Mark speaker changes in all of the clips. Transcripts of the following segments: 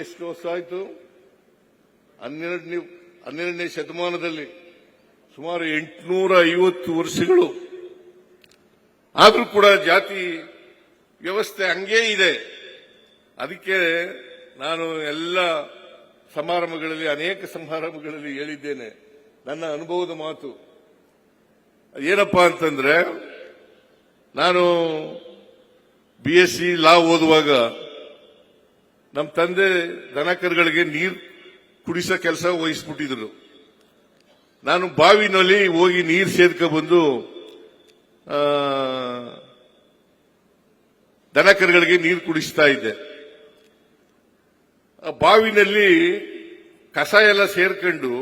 Speaker 1: ಎಷ್ಟು ವರ್ಷ ಆಯಿತು? 12ನೇ ಶತಮಾನದಲ್ಲಿ ಸುಮಾರು 850 ವರ್ಷಗಳು ಆದರೂ ಕೂಡ ಜಾತಿ ವ್ಯವಸ್ಥೆ ಹಂಗೇ ಇದೆ. ಅದಕ್ಕೆ ನಾನು ಎಲ್ಲ ಸಮಾರಂಭಗಳಲ್ಲಿ ಅನೇಕ ಸಮಾರಂಭಗಳಲ್ಲಿ ಹೇಳಿದ್ದೇನೆ, ನನ್ನ ಅನುಭವದ ಮಾತು ಏನಪ್ಪಾ ಅಂತಂದ್ರೆ, ನಾನು BSc ಲಾ ಓದುವಾಗ ನಮ್ಮ ತಂದೆ ದನಕರುಗಳಿಗೆ ನೀರು ಕುಡಿಸೋ ಕೆಲಸ ವಹಿಸ್ಬಿಟ್ಟಿದ್ರು. ನಾನು ಬಾವಿನಲ್ಲಿ ಹೋಗಿ ನೀರು ಸೇದ್ಕೊ ಬಂದು ದನಕರುಗಳಿಗೆ ನೀರು ಕುಡಿಸ್ತಾ ಇದ್ದೆ. ಆ ಬಾವಿನಲ್ಲಿ ಕಸ ಎಲ್ಲ ಸೇರ್ಕೊಂಡು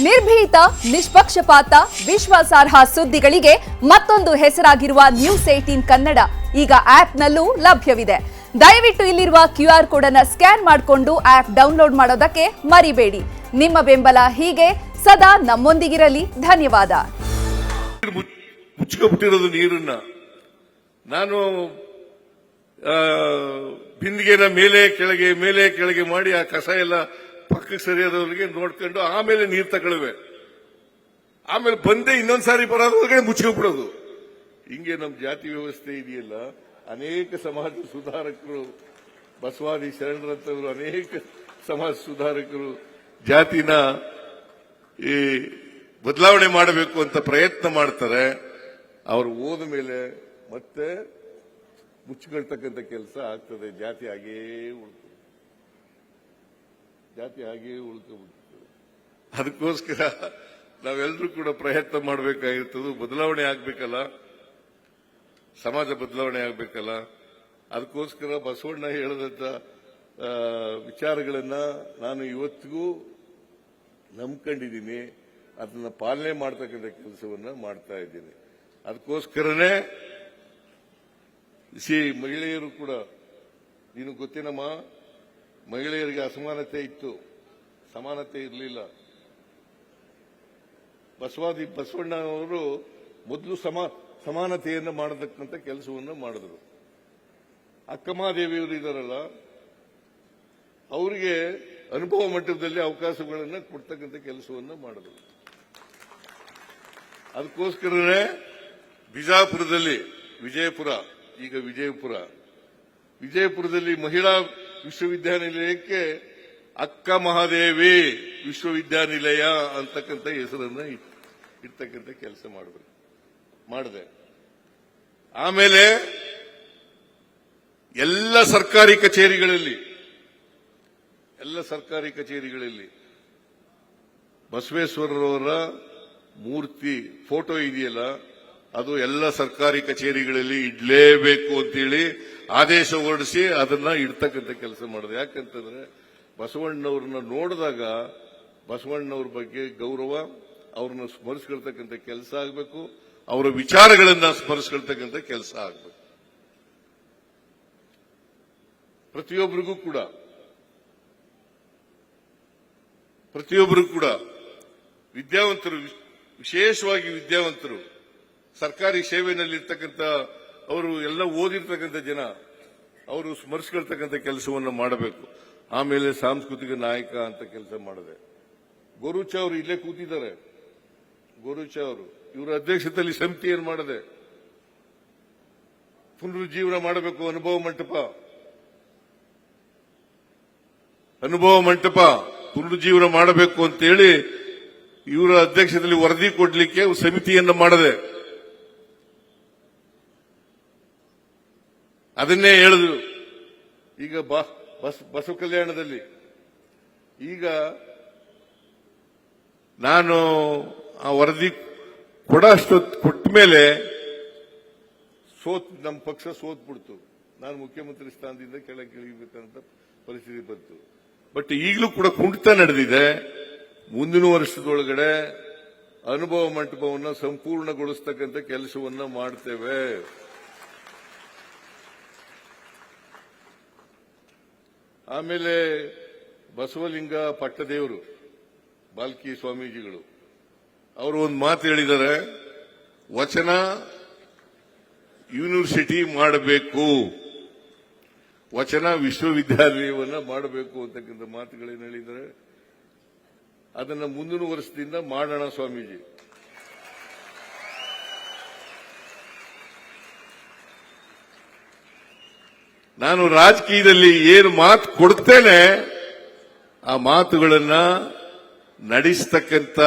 Speaker 2: ನಿರ್ಭೀತ, ನಿಷ್ಪಕ್ಷಪಾತ, ವಿಶ್ವಾಸಾರ್ಹ ಸುದ್ದಿಗಳಿಗೆ ಮತ್ತೊಂದು ಹೆಸರಾಗಿರುವ ನ್ಯೂಸ್ 18 ಕನ್ನಡ ಈಗ ಆಪ್ನಲ್ಲೂ ಲಭ್ಯವಿದೆ. ದಯವಿಟ್ಟು ಇಲ್ಲಿರುವ QR ಕೋಡ್ ಅನ್ನು ಸ್ಕ್ಯಾನ್ ಮಾಡಿಕೊಂಡು ಆಪ್ ಡೌನ್ಲೋಡ್ ಮಾಡೋದಕ್ಕೆ ಮರಿಬೇಡಿ. ನಿಮ್ಮ ಬೆಂಬಲ ಹೀಗೆ ಸದಾ ನಮ್ಮೊಂದಿಗಿರಲಿ. ಧನ್ಯವಾದ.
Speaker 1: ಮುಚ್ಚಿಬಿಟ್ಟಿರೋದು ನೀರನ್ನ ನಾನು ಬಿಂದಿಗೆನ ಮೇಲೆ ಕೆಳಗೆ ಮಾಡಿ ಆ ಕಸ ಎಲ್ಲ ಪಕ್ಕಕ್ಕೆ ಸರಿಯಾದವರಿಗೆ ನೋಡ್ಕೊಂಡು ಆಮೇಲೆ ನೀರು ತಗೊಳ್ಳುವೆ. ಆಮೇಲೆ ಬಂದೆ ಇನ್ನೊಂದ್ಸಾರಿ ಬರೋದ್ರೊಳಗಡೆ ಮುಚ್ಕೊಂಡ್ಬಿಡೋದು. ಹಿಂಗೆ ನಮ್ಮ ಜಾತಿ ವ್ಯವಸ್ಥೆ ಇದೆಯಲ್ಲ, ಅನೇಕ ಸಮಾಜ ಸುಧಾರಕರು, ಬಸವಾದಿ ಶರಣರಂತವರು, ಅನೇಕ ಸಮಾಜ ಸುಧಾರಕರು ಜಾತಿನ ಈ ಬದಲಾವಣೆ ಮಾಡಬೇಕು ಅಂತ ಪ್ರಯತ್ನ ಮಾಡ್ತಾರೆ. ಅವರು ಹೋದ ಮೇಲೆ ಮತ್ತೆ ಮುಚ್ಚಿಕೊಳ್ತಕ್ಕಂಥ ಕೆಲಸ ಆಗ್ತದೆ. ಜಾತಿ ಹಾಗೇ ಉಳ್ಕೊಬಿಡ್ತದೆ. ಅದಕ್ಕೋಸ್ಕರ ನಾವೆಲ್ಲರೂ ಕೂಡ ಪ್ರಯತ್ನ ಮಾಡಬೇಕಾಗಿರ್ತದೆ. ಬದಲಾವಣೆ ಆಗ್ಬೇಕಲ್ಲ, ಸಮಾಜ ಬದಲಾವಣೆ ಆಗ್ಬೇಕಲ್ಲ. ಅದಕ್ಕೋಸ್ಕರ ಬಸವಣ್ಣ ಹೇಳಿದಂತ ವಿಚಾರಗಳನ್ನ ನಾನು ಇವತ್ತಿಗೂ ನಂಬ್ಕೊಂಡಿದ್ದೀನಿ. ಅದನ್ನ ಪಾಲನೆ ಮಾಡ್ತಕ್ಕಂಥ ಕೆಲಸವನ್ನ ಮಾಡ್ತಾ ಇದ್ದೀನಿ. ಅದಕ್ಕೋಸ್ಕರನೇ ಮಹಿಳೆಯರು ಕೂಡ, ನೀನು ಗೊತ್ತೇನಮ್ಮ, ಮಹಿಳೆಯರಿಗೆ ಅಸಮಾನತೆ ಇತ್ತು, ಸಮಾನತೆ ಇರಲಿಲ್ಲ. ಬಸವಣ್ಣನವರು ಮೊದಲು ಸಮಾನತೆಯನ್ನು ಮಾಡತಕ್ಕಂಥ ಕೆಲಸವನ್ನು ಮಾಡಿದ್ರು. ಅಕ್ಕಮಹಾದೇವಿಯವರು ಇದ್ದಾರಲ್ಲ, ಅವರಿಗೆ ಅನುಭವ ಮಟ್ಟದಲ್ಲಿ ಅವಕಾಶಗಳನ್ನು ಕೊಡ್ತಕ್ಕಂಥ ಕೆಲಸವನ್ನು ಮಾಡಿದ್ರು. ಅದಕ್ಕೋಸ್ಕರನೇ ಬಿಜಾಪುರದಲ್ಲಿ ಈಗ ವಿಜಯಪುರದಲ್ಲಿ ಮಹಿಳಾ ವಿಶ್ವವಿದ್ಯಾನಿಲಯಕ್ಕೆ ಅಕ್ಕ ಮಹಾದೇವಿ ವಿಶ್ವವಿದ್ಯಾನಿಲಯ ಅಂತಕ್ಕಂಥ ಹೆಸರನ್ನ ಇರ್ತಕ್ಕಂಥ ಕೆಲಸ ಮಾಡಿದೆ. ಆಮೇಲೆ ಎಲ್ಲ ಸರ್ಕಾರಿ ಕಚೇರಿಗಳಲ್ಲಿ ಬಸವೇಶ್ವರರವರ ಮೂರ್ತಿ ಫೋಟೋ ಇದೆಯಲ್ಲ, ಅದು ಎಲ್ಲ ಸರ್ಕಾರಿ ಕಚೇರಿಗಳಲ್ಲಿ ಇಡ್ಲೇಬೇಕು ಅಂತೇಳಿ ಆದೇಶ ಹೊರಡಿಸಿ ಅದನ್ನ ಇಡ್ತಕ್ಕಂಥ ಕೆಲಸ ಮಾಡಿದೆ. ಯಾಕಂತಂದ್ರೆ ಬಸವಣ್ಣವ್ರನ್ನ ನೋಡಿದಾಗ ಬಸವಣ್ಣವ್ರ ಬಗ್ಗೆ ಗೌರವ, ಅವ್ರನ್ನ ಸ್ಮರಿಸ್ಕೊಳ್ತಕ್ಕಂಥ ಕೆಲಸ ಆಗಬೇಕು, ಅವರ ವಿಚಾರಗಳನ್ನ ಸ್ಮರಿಸ್ಕೊಳ್ತಕ್ಕಂಥ ಕೆಲಸ ಆಗಬೇಕು. ಪ್ರತಿಯೊಬ್ಬರಿಗೂ ಕೂಡ ವಿದ್ಯಾವಂತರು, ವಿಶೇಷವಾಗಿ ವಿದ್ಯಾವಂತರು, ಸರ್ಕಾರಿ ಸೇವೆಯಲ್ಲಿರ್ತಕ್ಕಂಥ ಅವರು ಎಲ್ಲ ಓದಿರ್ತಕ್ಕಂಥ ಜನ, ಅವರು ಸ್ಮರಿಸ್ಕೊಳ್ತಕ್ಕಂಥ ಕೆಲಸವನ್ನು ಮಾಡಬೇಕು. ಆಮೇಲೆ ಸಾಂಸ್ಕೃತಿಕ ನಾಯಕ ಅಂತ ಕೆಲಸ ಮಾಡಿದೆ. ಗೋರುಚ ಅವರು ಇಲ್ಲೇ ಕೂತಿದ್ದಾರೆ. ಗೋರುಚ ಅವರು ಇವರ ಅಧ್ಯಕ್ಷತೆಯಲ್ಲಿ ಸಮಿತಿಯನ್ನು ಮಾಡಿದೆ. ಪುನರುಜ್ಜೀವನ ಮಾಡಬೇಕು, ಅನುಭವ ಮಂಟಪ ಪುನರುಜ್ಜೀವನ ಮಾಡಬೇಕು ಅಂತೇಳಿ ಇವರ ಅಧ್ಯಕ್ಷತೆಯಲ್ಲಿ ವರದಿ ಕೊಡಲಿಕ್ಕೆ ಸಮಿತಿಯನ್ನು ಮಾಡಿದೆ. ಅದನ್ನೇ ಹೇಳಿದ್ರು. ಈಗ ಬಸವ ಕಲ್ಯಾಣದಲ್ಲಿ ಈಗ ನಾನು ಆ ವರದಿ ಕೊಟ್ಟ ಮೇಲೆ ನಮ್ಮ ಪಕ್ಷ ಸೋತ್ಬಿಡ್ತು. ನಾನು ಮುಖ್ಯಮಂತ್ರಿ ಸ್ಥಾನದಿಂದ ಕೆಳಗಿಳಿಬೇಕಂತ ಪರಿಸ್ಥಿತಿ ಬಂತು. ಬಟ್ ಈಗಲೂ ಕೂಡ ಕುಂಠಿತ ನಡೆದಿದೆ. ಮುಂದಿನ ವರ್ಷದೊಳಗಡೆ ಅನುಭವ ಮಂಟಪವನ್ನು ಸಂಪೂರ್ಣಗೊಳಿಸತಕ್ಕಂಥ ಕೆಲಸವನ್ನ ಮಾಡ್ತೇವೆ. ಆಮೇಲೆ ಬಸವಲಿಂಗ ಪಟ್ಟದೇವರು ಬಾಲ್ಕಿ ಸ್ವಾಮೀಜಿಗಳು ಅವರು ಒಂದು ಮಾತು ಹೇಳಿದ್ದಾರೆ, ವಚನ ಯೂನಿವರ್ಸಿಟಿ ಮಾಡಬೇಕು, ವಚನ ವಿಶ್ವವಿದ್ಯಾಲಯವನ್ನ ಮಾಡಬೇಕು ಅಂತಕ್ಕಂಥ ಮಾತುಗಳೇನು ಹೇಳಿದ್ದಾರೆ. ಅದನ್ನ ಮುಂದಿನ ವರ್ಷದಿಂದ ಮಾಡೋಣ ಸ್ವಾಮೀಜಿ. ನಾನು ರಾಜಕೀಯದಲ್ಲಿ ಏನು ಮಾತು ಕೊಡ್ತೇನೆ ಆ ಮಾತುಗಳನ್ನ ನಡೆಸ್ತಕ್ಕಂಥ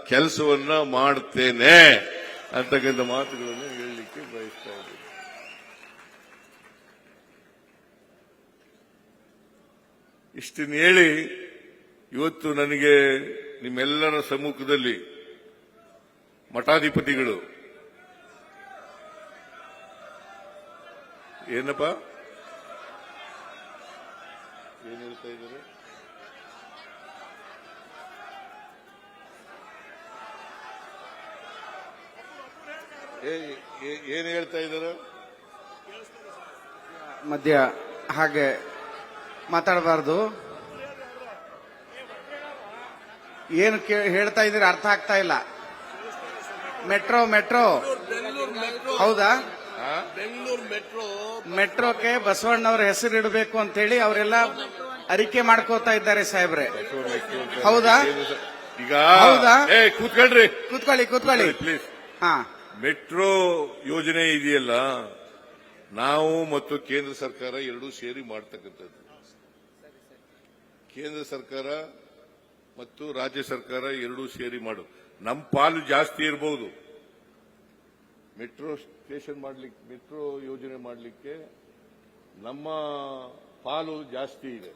Speaker 1: ಕೆಲಸವನ್ನ ಮಾಡ್ತೇನೆ ಅಂತಕ್ಕಂಥ ಮಾತುಗಳನ್ನು ಹೇಳಲಿಕ್ಕೆ ಬಯಸ್ತಾ ಇದ್ದೀನಿ. ಇಷ್ಟನ್ನು ಹೇಳಿ ಇವತ್ತು ನನಗೆ ನಿಮ್ಮೆಲ್ಲರ ಸಮ್ಮುಖದಲ್ಲಿ ಮಠಾಧಿಪತಿಗಳು ಏನಪ್ಪ ಏನ್ ಹೇಳ್ತಾ ಇದ್ದಾರೆ, ಏನ್ ಹೇಳ್ತಾ ಇದ್ದಾರೆ,
Speaker 3: ಮಧ್ಯ ಹಾಗೆ ಮಾತಾಡಬಾರ್ದು. ಏನು ಹೇಳ್ತಾ ಇದ್ದೀರಿ ಅರ್ಥ ಆಗ್ತಾ ಇಲ್ಲ. ಮೆಟ್ರೋ ಹೌದಾ? ಮೆಟ್ರೋಕ್ಕೆ ಬಸವಣ್ಣವ್ರ ಹೆಸರು ಇಡಬೇಕು ಅಂತ ಹೇಳಿ ಅವರೆಲ್ಲ ಅರಿಕೆ ಮಾಡ್ಕೋತಾ ಇದ್ದಾರೆ ಸಾಹೇಬ್ರೆ. ಹೌದಾ?
Speaker 1: ಈಗ
Speaker 3: ಹೌದಾ?
Speaker 1: ಕೂತ್ಕೊಳ್ಳಿ ಪ್ಲೀಸ್.
Speaker 3: ಹಾ,
Speaker 1: ಮೆಟ್ರೋ ಯೋಜನೆ ಇದೆಯಲ್ಲ, ನಾವು ಮತ್ತು ಕೇಂದ್ರ ಸರ್ಕಾರ ಎರಡೂ ಸೇರಿ ಮಾಡ್ತಕ್ಕಂಥದ್ದು. ಕೇಂದ್ರ ಸರ್ಕಾರ ಮತ್ತು ರಾಜ್ಯ ಸರ್ಕಾರ ಎರಡೂ ಸೇರಿ ಮಾಡು. ನಮ್ಮ ಪಾಲು ಜಾಸ್ತಿ ಇರಬಹುದು. ಮೆಟ್ರೋ ಸ್ಟೇಷನ್ ಮಾಡ್ಲಿಕ್ಕೆ, ಮೆಟ್ರೋ ಯೋಜನೆ ಮಾಡಲಿಕ್ಕೆ ನಮ್ಮ ಪಾಲು ಜಾಸ್ತಿ ಇದೆ.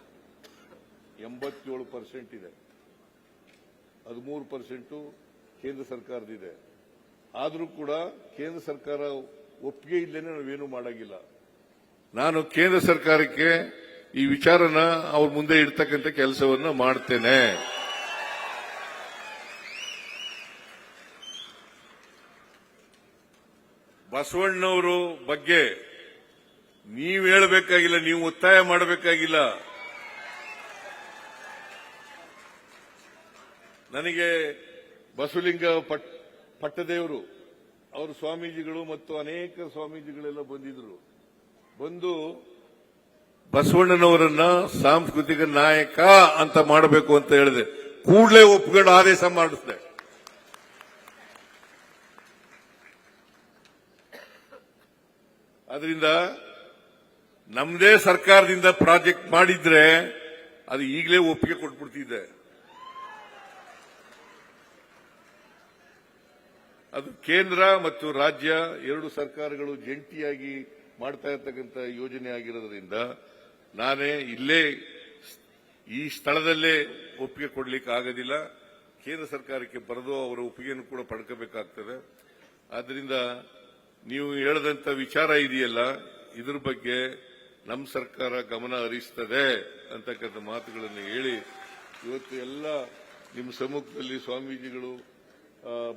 Speaker 1: 87% ಇದೆ. 13% ಕೇಂದ್ರ ಸರ್ಕಾರದಿದೆ. ಆದರೂ ಕೂಡ ಕೇಂದ್ರ ಸರ್ಕಾರ ಒಪ್ಪಿಗೆ ಇಲ್ಲೇನೆ ನಾವೇನು ಮಾಡಾಗಿಲ್ಲ. ನಾನು ಕೇಂದ್ರ ಸರ್ಕಾರಕ್ಕೆ ಈ ವಿಚಾರನ ಅವ್ರ ಮುಂದೆ ಇಡ್ತಕ್ಕಂಥ ಕೆಲಸವನ್ನ ಮಾಡ್ತೇನೆ. ಬಸವಣ್ಣವರು ಬಗ್ಗೆ ನೀವು ಹೇಳಬೇಕಾಗಿಲ್ಲ, ನೀವು ಒತ್ತಾಯ ಮಾಡಬೇಕಾಗಿಲ್ಲ. ನನಗೆ ಬಸವಲಿಂಗ ಪಟ್ಟದೇವರು ಅವರು ಸ್ವಾಮೀಜಿಗಳು ಮತ್ತು ಅನೇಕ ಸ್ವಾಮೀಜಿಗಳೆಲ್ಲ ಬಂದಿದ್ರು. ಬಂದು ಬಸವಣ್ಣನವರನ್ನ ಸಾಂಸ್ಕೃತಿಕ ನಾಯಕ ಅಂತ ಮಾಡಬೇಕು ಅಂತ ಹೇಳಿದೆ. ಕೂಡಲೇ ಒಪ್ಪಿಕೊಂಡು ಆದೇಶ ಮಾಡಿಸಿದೆ. ಅದರಿಂದ ನಮ್ಮದೇ ಸರ್ಕಾರದಿಂದ ಪ್ರಾಜೆಕ್ಟ್ ಮಾಡಿದ್ರೆ ಅದು ಈಗಲೇ ಒಪ್ಪಿಗೆ ಕೊಟ್ಬಿಡ್ತಿದ್ದೆ. ಅದು ಕೇಂದ್ರ ಮತ್ತು ರಾಜ್ಯ ಎರಡು ಸರ್ಕಾರಗಳು ಜಂಟಿಯಾಗಿ ಮಾಡ್ತಾ ಇರತಕ್ಕಂಥ ಯೋಜನೆ ಆಗಿರೋದ್ರಿಂದ ನಾನೇ ಇಲ್ಲೇ ಈ ಸ್ಥಳದಲ್ಲೇ ಒಪ್ಪಿಗೆ ಕೊಡ್ಲಿಕ್ಕೆ ಆಗೋದಿಲ್ಲ. ಕೇಂದ್ರ ಸರ್ಕಾರಕ್ಕೆ ಬರೆದು ಅವರ ಒಪ್ಪಿಗೆಯನ್ನು ಕೂಡ ಪಡ್ಕೋಬೇಕಾಗ್ತದೆ. ಆದ್ದರಿಂದ ನೀವು ಹೇಳದಂತ ವಿಚಾರ ಇದೆಯಲ್ಲ, ಇದ್ರ ಬಗ್ಗೆ ನಮ್ಮ ಸರ್ಕಾರ ಗಮನ ಹರಿಸ್ತದೆ ಅಂತಕ್ಕಂಥ ಮಾತುಗಳನ್ನು ಹೇಳಿ ಇವತ್ತು ಎಲ್ಲ ನಿಮ್ಮ ಸಮ್ಮುಖದಲ್ಲಿ ಸ್ವಾಮೀಜಿಗಳು,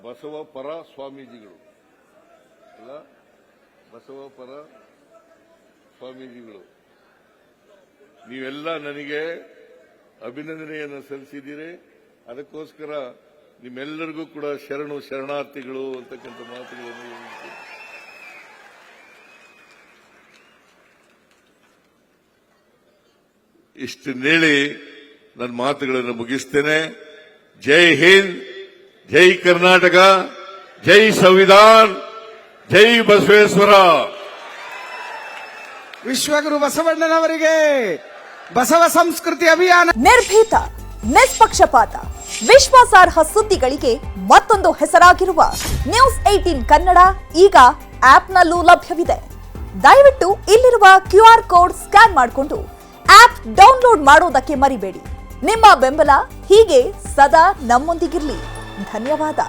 Speaker 1: ಬಸವ ಪರ ಸ್ವಾಮೀಜಿಗಳು ಅಲ್ಲ, ಬಸವ ಪರ ಸ್ವಾಮೀಜಿಗಳು ನೀವೆಲ್ಲ ನನಗೆ ಅಭಿನಂದನೆಯನ್ನು ಸಲ್ಲಿಸಿದ್ದೀರಿ. ಅದಕ್ಕೋಸ್ಕರ ನಿಮ್ಮೆಲ್ಲರಿಗೂ ಕೂಡ ಶರಣಾರ್ಥಿಗಳು ಅಂತಕ್ಕಂಥ ಮಾತುಗಳನ್ನು ಇಷ್ಟನ್ನೇಳಿ ನನ್ನ ಮಾತುಗಳನ್ನು ಮುಗಿಸ್ತೇನೆ. ಜೈ ಹಿಂದ್, ಜೈ ಕರ್ನಾಟಕ, ಜೈ ಸಂವಿಧಾನ್, ಜೈ ಬಸವೇಶ್ವರ.
Speaker 3: ವಿಶ್ವಗುರು ಬಸವಣ್ಣನವರಿಗೆ ಬಸವ ಸಂಸ್ಕೃತಿ ಅಭಿಯಾನ.
Speaker 2: ನಿರ್ಭೀತ, ನಿಷ್ಪಕ್ಷಪಾತ, ವಿಶ್ವಾಸಾರ್ಹ ಸುದ್ದಿಗಳಿಗೆ ಮತ್ತೊಂದು ಹೆಸರಾಗಿರುವ ನ್ಯೂಸ್ 18 ಕನ್ನಡ ಈಗ ಆಪ್ನಲ್ಲೂ ಲಭ್ಯವಿದೆ. ದಯವಿಟ್ಟು ಇಲ್ಲಿರುವ QR ಕೋಡ್ ಸ್ಕ್ಯಾನ್ ಮಾಡಿಕೊಂಡು ಆಪ್ ಡೌನ್ಲೋಡ್ ಮಾಡೋದಕ್ಕೆ ಮರಿಬೇಡಿ. ನಿಮ್ಮ ಬೆಂಬಲ ಹೀಗೆ ಸದಾ ನಮ್ಮೊಂದಿಗಿರಲಿ. ಧನ್ಯವಾದ.